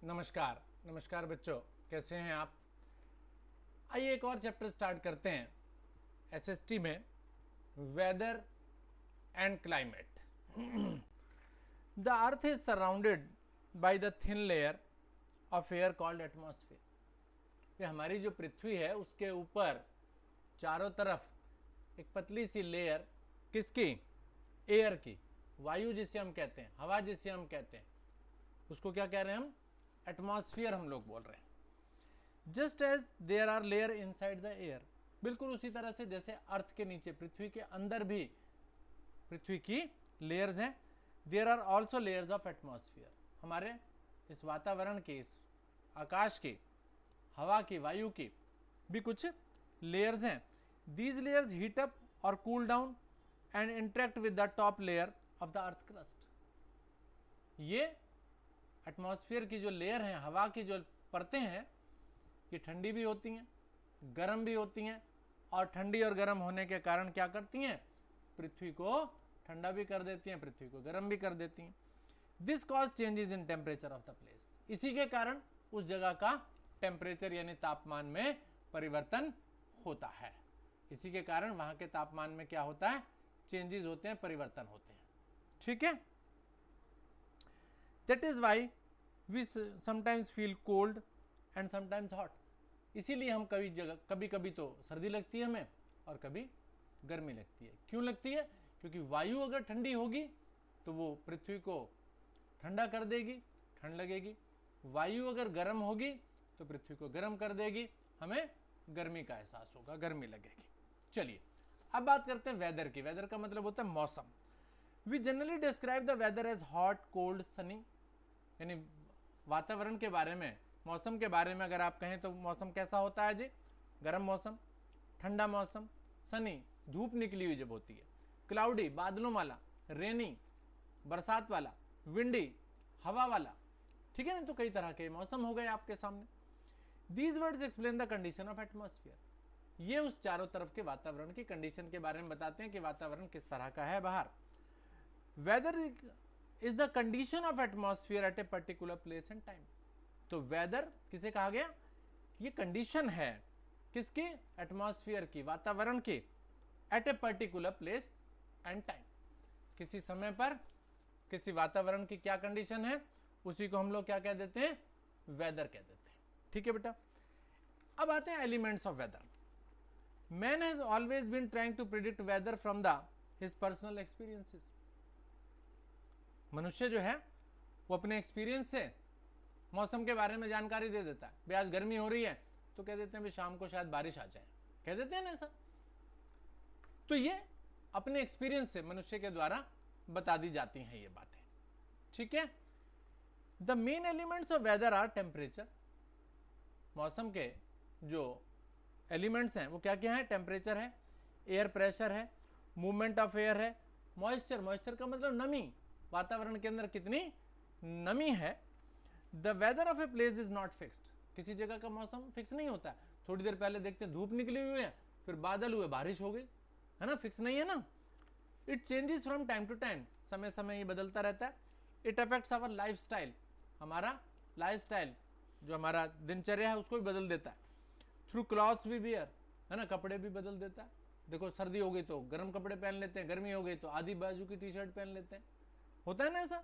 नमस्कार नमस्कार बच्चों, कैसे हैं आप। आइए एक और चैप्टर स्टार्ट करते हैं एसएसटी में, weather and climate. The earth is surrounded by the thin layer of air called atmosphere. ये हमारी जो पृथ्वी है उसके ऊपर चारों तरफ एक पतली सी लेयर किसकी, एयर की, वायु जिसे हम कहते हैं, हवा जिसे हम कहते हैं, उसको क्या कह रहे हैं हम, एटमॉस्फेयर हम लोग बोल रहे हैं। Just as there are layer inside the air, बिल्कुल उसी तरह से जैसे अर्थ के नीचे, पृथ्वी के अंदर भी पृथ्वी की लेयर्स हैं, there are also layers of atmosphere. हमारे इस वातावरण की, इस आकाश की, हवा की, वायु की भी कुछ लेयर्स हैं। दीज लेयर्स हीट अप और cool down and interact with the top layer of the earth crust. ये एटमॉस्फेयर की जो लेयर है, हवा की जो परतें हैं, ये ठंडी भी होती हैं, गर्म भी होती हैं, और ठंडी और गर्म होने के कारण क्या करती हैं, पृथ्वी को ठंडा भी कर देती हैं, पृथ्वी को गर्म भी कर देती हैं। This cause changes in temperature of the place. इसी के कारण उस जगह का टेम्परेचर यानी तापमान में परिवर्तन होता है। इसी के कारण वहां के तापमान में क्या होता है, चेंजेस होते हैं, परिवर्तन होते हैं। ठीक है, that is why we sometimes feel cold and sometimes hot. इसीलिए हम कभी कभी तो सर्दी लगती है हमें और कभी गर्मी लगती है। क्यों लगती है, क्योंकि वायु अगर ठंडी होगी तो वो पृथ्वी को ठंडा कर देगी, ठंड लगेगी। वायु अगर गर्म होगी तो पृथ्वी को गर्म कर देगी, हमें गर्मी का एहसास होगा, गर्मी लगेगी। चलिए अब बात करते हैं वेदर की। वेदर का मतलब होता है मौसम। We generally describe the weather as hot, cold, sunny. यानी वातावरण के बारे में, मौसम के बारे में अगर आप कहें तो मौसम कैसा होता है जी, गर्म मौसम, ठंडा मौसम, सनी धूप निकली हुई जब होती है, क्लाउडी बादलों वाला, रेनी बरसात वाला, विंडी हवा वाला। ठीक है ना, तो कई तरह के मौसम हो गए आपके सामने। These words explain the condition of atmosphere. ये उस चारों तरफ के वातावरण की कंडीशन के बारे में बताते हैं कि वातावरण किस तरह का है बाहर। Weather is the condition of atmosphere at a particular place and time. तो वेदर किसे कहा गया, ये कंडीशन है किसकी, एटमॉस्फेयर की, वातावरण की, at a particular place and time. किसी समय पर किसी वातावरण की क्या कंडीशन है, उसी को हम लोग क्या कह देते हैं, वेदर कह देते हैं। ठीक है बेटा, अब आते हैं elements of weather. Man has always been trying to predict weather from the his personal experiences. मनुष्य जो है वो अपने एक्सपीरियंस से मौसम के बारे में जानकारी दे देता है। भाई आज गर्मी हो रही है तो कह देते हैं भाई शाम को शायद बारिश आ जाए, कह देते हैं ना ऐसा। तो ये अपने एक्सपीरियंस से मनुष्य के द्वारा बता दी जाती हैं ये बातें। ठीक है, the main elements of weather are temperature. मौसम के जो एलिमेंट्स हैं वो क्या क्या है, टेम्परेचर है, एयर प्रेशर है, मूवमेंट ऑफ एयर है, मॉइस्चर, मॉइस्चर का मतलब नमी, वातावरण के अंदर कितनी नमी है। The weather of a place is not fixed. किसी जगह का मौसम फिक्स नहीं होता है। थोड़ी देर पहले देखते हैं धूप निकली हुई है, फिर बादल हुए, बारिश हो गई, है ना, फिक्स नहीं है ना। It changes from time to time, समय समय ये बदलता रहता है। It affects our life style, हमारा लाइफ स्टाइल जो हमारा दिनचर्या है उसको भी बदल देता है। थ्रू क्लॉथ्स वी वियर, है ना, कपड़े भी बदल देता है। देखो सर्दी हो गई तो गर्म कपड़े पहन लेते हैं, गर्मी हो गई तो आधी बाजू की टी शर्ट पहन लेते हैं, होता है ना ऐसा।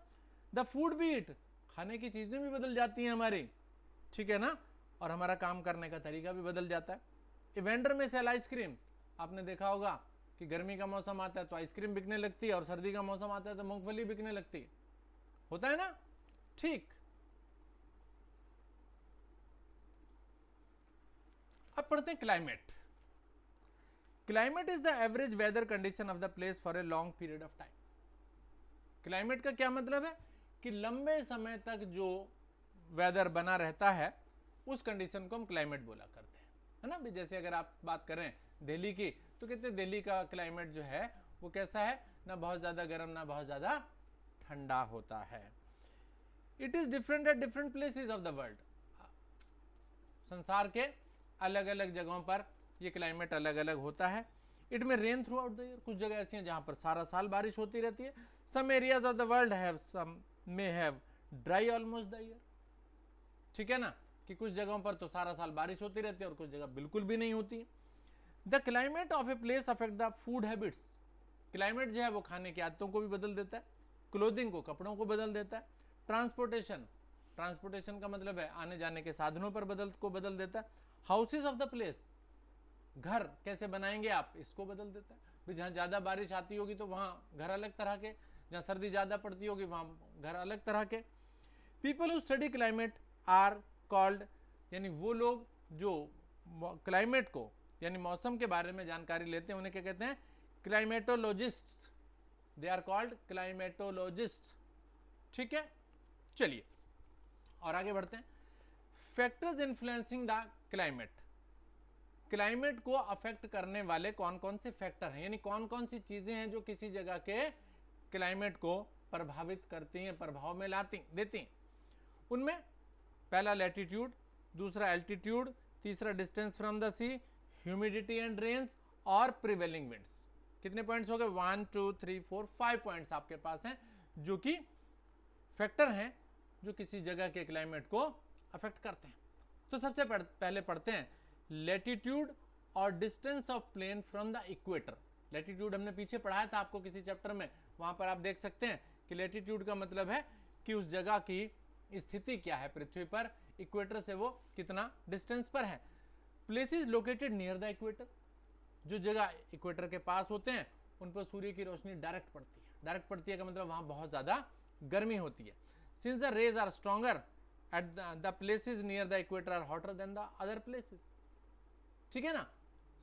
द फूड वी ईट, खाने की चीजें भी बदल जाती हैं हमारी, ठीक है ना, और हमारा काम करने का तरीका भी बदल जाता है। इवेंडर में सेल आइसक्रीम, आपने देखा होगा कि गर्मी का मौसम आता है तो आइसक्रीम बिकने लगती है, और सर्दी का मौसम आता है तो मूंगफली बिकने लगती है, होता है ना। ठीक, अब पढ़ते हैं climate. Climate is the average weather condition of the place for a long period of time. Climate का क्या मतलब है कि लंबे समय तक जो वेदर बना रहता है उस कंडीशन को हम क्लाइमेट बोला करते हैं, है ना। जैसे अगर आप बात करें दिल्ली की तो कहते हैं दिल्ली का क्लाइमेट जो है वो कैसा है, ना बहुत ज्यादा गर्म ना बहुत ज्यादा ठंडा होता है। It is different at different places of the world. संसार के अलग अलग जगहों पर ये क्लाइमेट अलग अलग होता है। इट में rain through out the year, कुछ जगह ऐसी हैं जहां पर सारा साल बारिश होती रहती है। Some areas of the world have some may have dry almost the year. ठीक है ना, कि कुछ जगहों पर तो सारा साल बारिश होती रहती है और कुछ जगह बिल्कुल भी नहीं होती। The climate of a place affect the food habits, climate जो है वो खाने की आदतों को भी बदल देता है, क्लोथिंग को, कपड़ों को बदल देता है, ट्रांसपोर्टेशन, ट्रांसपोर्टेशन का मतलब है आने जाने के साधनों पर बदल देता है, हाउसेज ऑफ द प्लेस, घर कैसे बनाएंगे आप, इसको बदल देता है। जहाँ ज़्यादा बारिश आती होगी तो वहाँ घर अलग तरह के, जहाँ सर्दी ज़्यादा पड़ती होगी वहाँ घर अलग तरह के। People who study climate are called, यानी वो लोग जो क्लाइमेट को यानी मौसम के बारे में जानकारी लेते हैं उन्हें क्या कहते हैं, क्लाइमेटोलॉजिस्ट्स, दे आर कॉल्ड क्लाइमेटोलॉजिस्ट। ठीक है, चलिए और आगे बढ़ते हैं। Factors influencing the climate, climate को अफेक्ट करने वाले कौन कौन से फैक्टर हैं, यानी कौन कौन सी चीजें हैं जो किसी जगह के क्लाइमेट को प्रभावित करती हैं, प्रभाव में लाती देती हैं। उनमें पहला लैटिट्यूड, दूसरा एल्टीट्यूड, तीसरा distance from the sea, humidity and rains और प्रिवेलिंग विंड्स। कितने पॉइंट्स हो गए, 1 2 3 4 5 पॉइंट्स आपके पास हैं जो कि फैक्टर हैं जो किसी जगह के क्लाइमेट को अफेक्ट करते हैं। तो सबसे पहले पढ़ते हैं लैटिट्यूड और distance of plane from the equator. Latitude हमने पीछे पढ़ाया था आपको किसी चैप्टर में, वहां पर आप देख सकते हैं कि लैटिट्यूड का मतलब है कि उस जगह की स्थिति क्या है पृथ्वी पर, इक्वेटर से वो कितना डिस्टेंस पर है। Places located near the equator, जो जगह इक्वेटर के पास होते हैं उन पर सूर्य की रोशनी डायरेक्ट पड़ती है। डायरेक्ट पड़ती है का मतलब वहां बहुत ज्यादा गर्मी होती है। Since the rays are stronger at the places near the equator are hotter than the other places. ठीक है ना,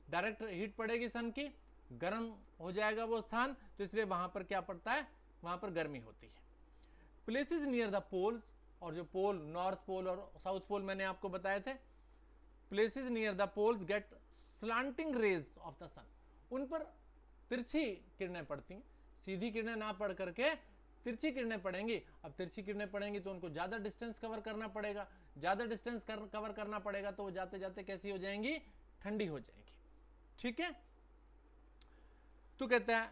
डायरेक्ट हीट पड़ेगी सन की, गर्म हो जाएगा वो स्थान, तो इसलिए वहां पर क्या पड़ता है, वहां पर गर्मी होती है। प्लेसेस नियर द पोल्स, और जो पोल, नॉर्थ पोल और साउथ पोल मैंने आपको बताए थे, places near the poles get slanting rays of the sun, उन पर तिरछी किरणें पड़ती हैं, सीधी किरणें ना पड़ करके तिरछी किरणें पड़ेंगी। अब तिरछी किरणें पड़ेंगी तो उनको ज्यादा डिस्टेंस कवर करना पड़ेगा, ज्यादा डिस्टेंस कवर करना पड़ेगा तो वो जाते जाते कैसी हो जाएंगी, ठंडी हो जाएगी। ठीक है, तो कहता है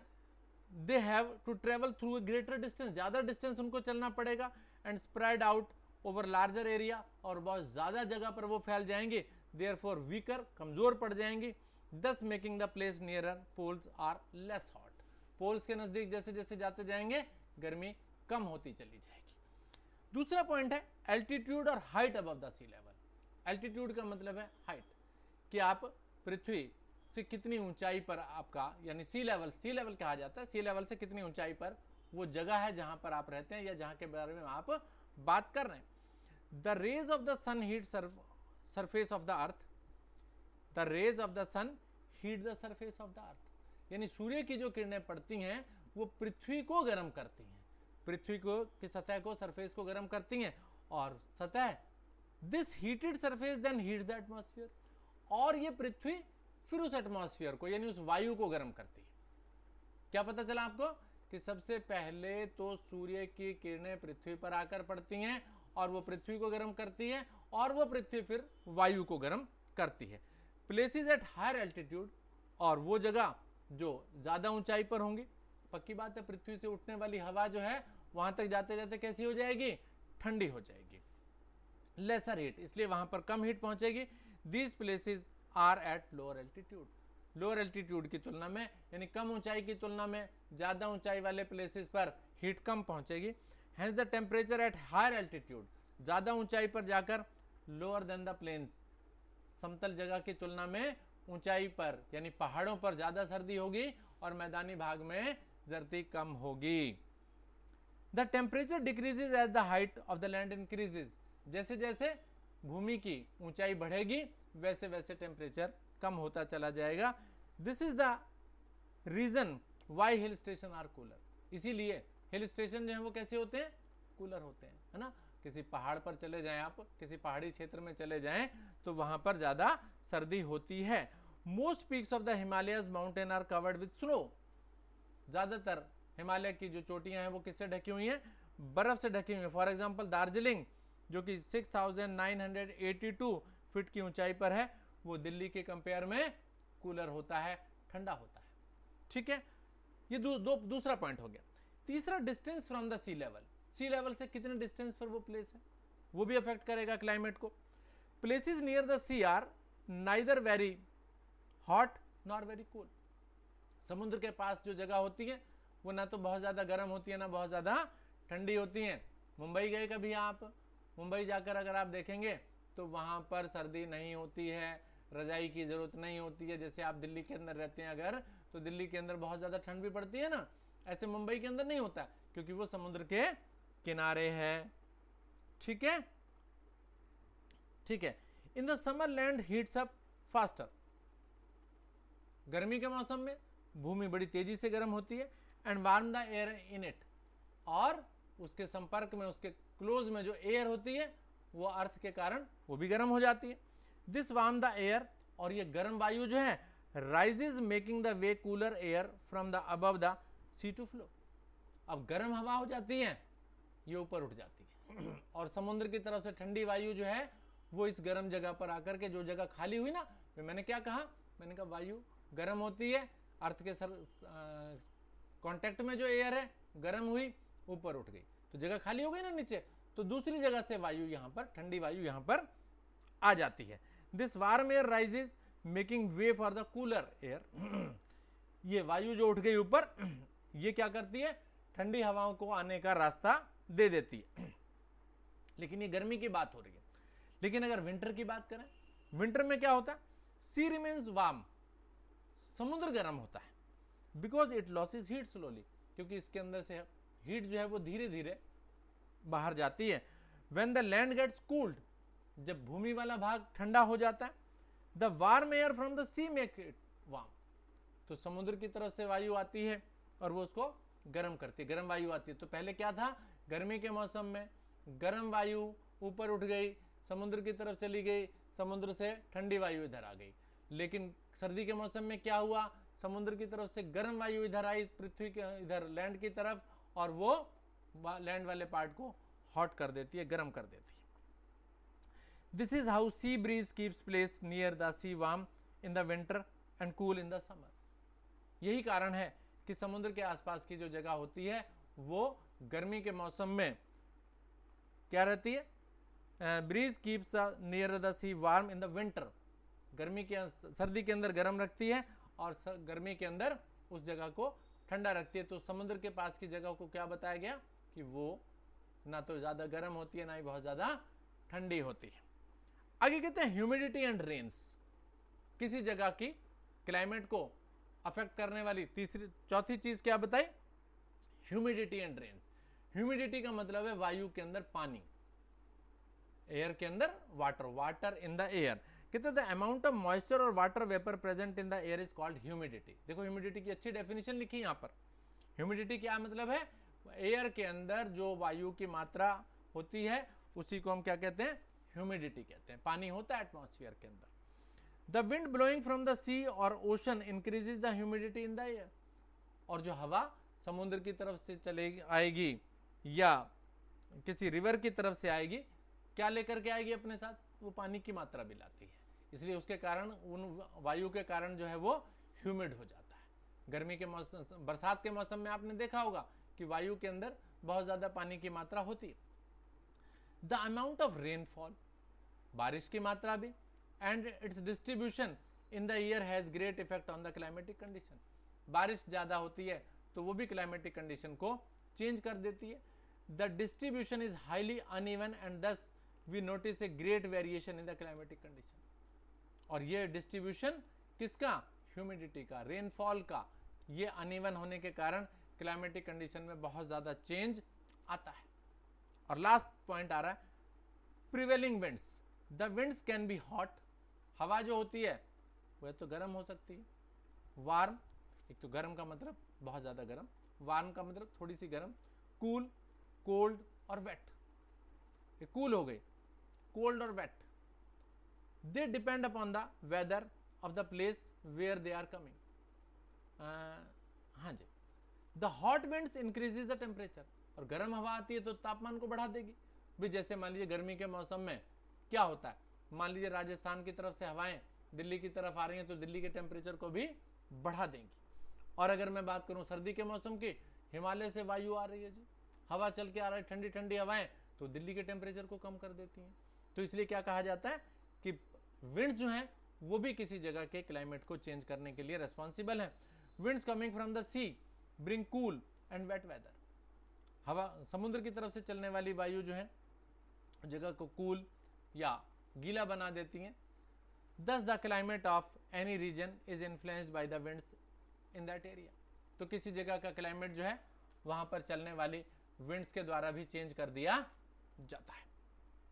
they have to travel through a greater distance, ज्यादा डिस्टेंस उनको चलना पड़ेगा, and spread out over larger area, और बहुत ज्यादा जगह पर वो फैल जाएंगे, देयरफॉर वीकर, कमजोर पड़ जाएंगी, thus making the place nearer poles are less hot, poles के नजदीक जैसे जैसे जाते जाएंगे गर्मी कम होती चली जाएगी। दूसरा पॉइंट है एल्टीट्यूड और height above the sea level. Altitude का मतलब है हाइट, कि आप पृथ्वी से कितनी ऊंचाई पर आपका, यानी सी लेवल कहा जाता है, सी लेवल से कितनी ऊंचाई पर वो जगह है जहां पर आप रहते हैं या जहां के बारे में आप बात कर रहे हैं। The rays of the sun heat surface of the earth, the rays of the sun heat the surface of the earth, यानी सूर्य की जो किरणें पड़ती हैं वो पृथ्वी को गर्म करती हैं, पृथ्वी को की सतह को, सरफेस को गर्म करती हैं, और सतह, this heated surface then heats the atmosphere, और ये पृथ्वी फिर उस एटमॉस्फेयर को यानी उस वायु को गर्म करती है। क्या पता चला आपको कि सबसे पहले तो सूर्य की किरणें पृथ्वी पर आकर पड़ती हैं और वो पृथ्वी को गर्म करती है, और वो पृथ्वी फिर वायु को गर्म करती है। प्लेसेस एट हायर एल्टीट्यूड, और वो जगह जो ज्यादा ऊंचाई पर होंगी, पक्की बात है पृथ्वी से उठने वाली हवा जो है वहां तक जाते जाते कैसी हो जाएगी, ठंडी हो जाएगी, लेसर हीट, इसलिए वहां पर कम हीट पहुंचेगी। These places are at lower altitude, lower altitude की तुलना में, यानी कम ऊंचाई की तुलना में ज्यादा ऊंचाई वाले प्लेसेस पर हीट कम पहुंचेगी। Hence the temperature at higher altitude, ज्यादा ऊंचाई पर जाकर लोअर देन द प्लेन्स, समतल जगह की तुलना में ऊंचाई पर यानी पहाड़ों पर ज्यादा सर्दी होगी और मैदानी भाग में सर्दी कम होगी। The temperature decreases as the height of the land increases, जैसे जैसे भूमि की ऊंचाई बढ़ेगी वैसे वैसे टेम्परेचर कम होता चला जाएगा। This is the reason why hill station are cooler, इसीलिए हिल स्टेशन जो है वो कैसे होते हैं, कूलर होते हैं, है ना। किसी पहाड़ पर चले जाएं आप, किसी पहाड़ी क्षेत्र में चले जाएं तो वहां पर ज्यादा सर्दी होती है। Most peaks of the Himalayas mountain are covered with snow, ज्यादातर हिमालय की जो चोटियां हैं वो किससे ढकी हुई हैं, बर्फ से ढकी हुई है। फॉर एग्जाम्पल दार्जिलिंग जो कि 6982 फीट की ऊंचाई पर है, वो दिल्ली के कंपेयर में कूलर होता है, ठंडा होता है। ठीक है, ये दूसरा पॉइंट हो गया। तीसरा distance from the sea level, sea level से कितने डिस्टेंस पर वो प्लेस है, वो भी अफेक्ट करेगा क्लाइमेट को। Places near the sea are neither very hot nor very cool. समुद्र के पास जो जगह होती है वो ना तो बहुत ज़्यादा गर्म होती है ना बहुत ज़्यादा ठंडी होती है। मुंबई गए कभी आप? मुंबई जाकर अगर आप देखेंगे तो वहाँ पर सर्दी नहीं होती है, रजाई की ज़रूरत नहीं होती है। जैसे आप दिल्ली के अंदर रहते हैं अगर, तो दिल्ली के अंदर बहुत ज़्यादा ठंड भी पड़ती है ना, ऐसे मुंबई के अंदर नहीं होता, क्योंकि वो समुद्र के किनारे है। ठीक है, ठीक है। इन the summer land heats up faster. गर्मी के मौसम में भूमि बड़ी तेजी से गर्म होती है। And warm the air in it, और उसके संपर्क में, उसके क्लोज में जो एयर होती है वो अर्थ के कारण वो भी गर्म हो जाती है। दिस वार्म द एयर, और ये गर्म वायु जो है rises making the way cooler air from the above the sea to flow. अब गर्म हवा हो जाती है, ये ऊपर उठ जाती है और समुद्र की तरफ से ठंडी वायु जो है वो इस गर्म जगह पर आकर के, जो जगह खाली हुई ना, मैंने क्या कहा, मैंने कहा वायु गर्म होती है, अर्थ के कांटेक्ट में जो एयर है गर्म हुई, ऊपर उठ गई, तो जगह खाली हो गई ना नीचे, तो दूसरी जगह से वायु यहाँ पर, ठंडी वायु यहाँ पर आ जाती है। This warm air rises making way for the cooler air. ये वायु जो उठ गई ऊपर, ये क्या करती है, ठंडी हवाओं को आने का रास्ता दे देती है। लेकिन ये गर्मी की बात हो रही है। लेकिन अगर विंटर की बात करें, विंटर में क्या होता है, सी रिमेन्स वार्म, समुद्र गर्म होता है, because it losses heat slowly, क्योंकि इसके अंदर से हीट जो है वो धीरे धीरे बाहर जाती है। When the land gets cooled, जब भूमि वाला भाग ठंडा हो जाता है, the warm air from the sea make it warm, तो समुद्र की तरफ से वायु आती है और वो उसको गर्म करती है, गर्म वायु आती है। तो पहले क्या था, गर्मी के मौसम में गर्म वायु ऊपर उठ गई, समुद्र की तरफ चली गई, समुद्र से ठंडी वायु इधर आ गई। लेकिन सर्दी के मौसम में क्या हुआ, समुद्र की तरफ से गर्म वायु इधर आई, पृथ्वी के इधर लैंड की तरफ, और वो लैंड वाले पार्ट को हॉट कर देती है, गर्म कर देती है। This is how sea breeze keeps place near the sea warm in the winter and cool in the summer. यही कारण है कि समुद्र के आसपास की जो जगह होती है वो गर्मी के मौसम में क्या रहती है, breeze keeps near the sea warm in the winter, गर्मी के सर्दी के अंदर गर्म रखती है और गर्मी के अंदर उस जगह को ठंडा रखती है। तो समुद्र के पास की जगह को क्या बताया गया कि वो ना तो ज़्यादा गर्म होती है ना ही बहुत ज़्यादा ठंडी होती है। आगे कहते हैं ह्यूमिडिटी एंड रेन्स, किसी जगह की क्लाइमेट को अफेक्ट करने वाली चौथी चीज़ क्या बताई, ह्यूमिडिटी एंड रेन्स। ह्यूमिडिटी का मतलब है वायु के अंदर पानी, एयर के अंदर water, water in the air. कहते हैं द अमाउंट ऑफ मॉइस्चर और water vapour present in the air is called humidity. देखो ह्यूमिडिटी की अच्छी डेफिनेशन लिखी यहाँ पर। ह्यूमिडिटी क्या मतलब है, एयर के अंदर जो वायु की मात्रा होती है उसी को हम क्या कहते हैं, ह्यूमिडिटी कहते हैं। पानी होता है एटमॉस्फेयर के अंदर। The wind blowing from the sea और ocean increases the humidity in the air. और जो हवा समुद्र की तरफ से चलेगी आएगी या किसी रिवर की तरफ से आएगी, क्या लेकर के आएगी अपने साथ, वो पानी की मात्रा भी लाती है, इसलिए उसके कारण उन वायु के कारण जो है वो ह्यूमिड हो जाता है। गर्मी के मौसम, बरसात के मौसम में आपने देखा होगा कि वायु के अंदर बहुत ज़्यादा पानी की मात्रा होती है। द अमाउंट ऑफ रेनफॉल, बारिश की मात्रा भी, and it's distribution in the year has great effect on the climatic condition. बारिश ज़्यादा होती है तो वो भी क्लाइमेटिक कंडीशन को चेंज कर देती है। The distribution is highly uneven and thus we notice a great variation in the climatic condition. और ये डिस्ट्रीब्यूशन किसका, ह्यूमिडिटी का, रेनफॉल का, ये अनइवन होने के कारण क्लाइमेटिक कंडीशन में बहुत ज़्यादा चेंज आता है। और लास्ट पॉइंट आ रहा है, prevailing winds. The winds can be hot, हवा जो होती है वह तो गर्म हो सकती है, वार्म, एक तो गर्म का मतलब बहुत ज़्यादा गर्म, वार्म का मतलब थोड़ी सी गर्म, कूल, कोल्ड और वेट। ये कूल हो गई, कोल्ड और wet. They depend upon the weather of the place where they are coming. हाँ जी, the hot winds increases the temperature, और गर्म हवा आती है तो तापमान को बढ़ा देगी भी। जैसे मान लीजिए गर्मी के मौसम में क्या होता है, मान लीजिए राजस्थान की तरफ से हवाएं दिल्ली की तरफ आ रही हैं तो दिल्ली के टेम्परेचर को भी बढ़ा देंगी। और अगर मैं बात करूं सर्दी के मौसम की, हिमालय से वायु आ रही है जी, हवा चल के आ रही है, ठंडी ठंडी हवाएं, तो दिल्ली के टेम्परेचर को कम कर देती हैं। तो इसलिए क्या कहा जाता है कि विंड्स जो हैं वो भी किसी जगह के क्लाइमेट को चेंज करने के लिए रेस्पॉन्सिबल है। Winds coming from the sea bring cool and wet weather. हवा समुद्र की तरफ से चलने वाली वायु जो है जगह को कूल या गीला बना देती हैं। Thus the climate of any region is influenced by the winds in that area। तो किसी जगह का क्लाइमेट जो है वहां पर चलने वाली विंड्स के द्वारा भी चेंज कर दिया जाता है।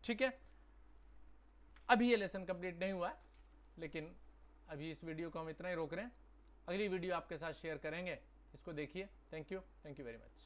ठीक है, अभी ये लेसन कंप्लीट नहीं हुआ है, लेकिन अभी इस वीडियो को हम इतना ही रोक रहे हैं। अगली वीडियो आपके साथ शेयर करेंगे, इसको देखिए। Thank you very much.